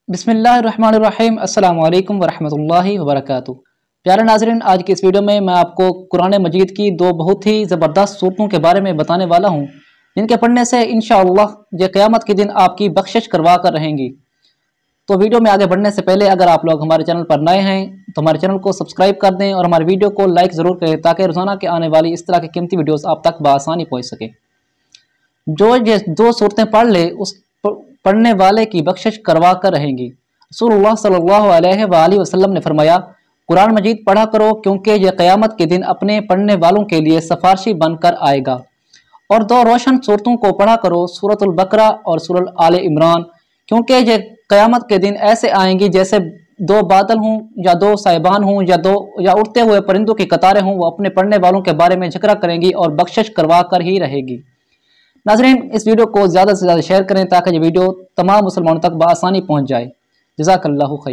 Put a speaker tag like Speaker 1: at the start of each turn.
Speaker 1: बिस्मिल्लाहिर्रहमानिर्रहीम अस्सलाम वालेकुम वरहमतुल्लाहि वबरकातुहू। प्यारे नाज़रीन, आज की इस वीडियो में मैं आपको कुरान मजीद की दो बहुत ही ज़बरदस्त सूरतों के बारे में बताने वाला हूँ, जिनके पढ़ने से इंशाअल्लाह ये क़यामत के दिन आपकी बख्शिश करवा कर रहेंगी। तो वीडियो में आगे बढ़ने से पहले अगर आप लोग हमारे चैनल पर नए हैं तो हमारे चैनल को सब्सक्राइब कर दें और हमारे वीडियो को लाइक ज़रूर करें, ताकि रोज़ाना के आने वाली इस तरह की कीमती वीडियोज़ आप तक बआसानी पहुँच सके। जो ये दो सूरतें पढ़ ले उस पढ़ने वाले की बख्शिश करवा कर रहेंगी। रसूलुल्लाह सल्लल्लाहु अलैहि वसल्लम ने फरमाया, कुरान मजीद पढ़ा करो क्योंकि यह क़यामत के दिन अपने पढ़ने वालों के लिए सिफारिशी बनकर आएगा। और दो रोशन सूरतों को पढ़ा करो, सूरतुल बकरा और सूरत आले इमरान, क्योंकि ये क़यामत के दिन ऐसे आएंगी जैसे दो बादल हों या दो साहिबान हों या उड़ते हुए परिंदों की कतारें हों। वो अपने पढ़ने वालों के बारे में जिक्र करेंगी और बख्शिश करवा कर ही रहेगी। नाज़रीन, इस वीडियो को ज़्यादा से ज़्यादा शेयर करें ताकि ये वीडियो तमाम मुसलमानों तक बआसानी पहुँच जाए। जज़ाकल्लाहु खैर।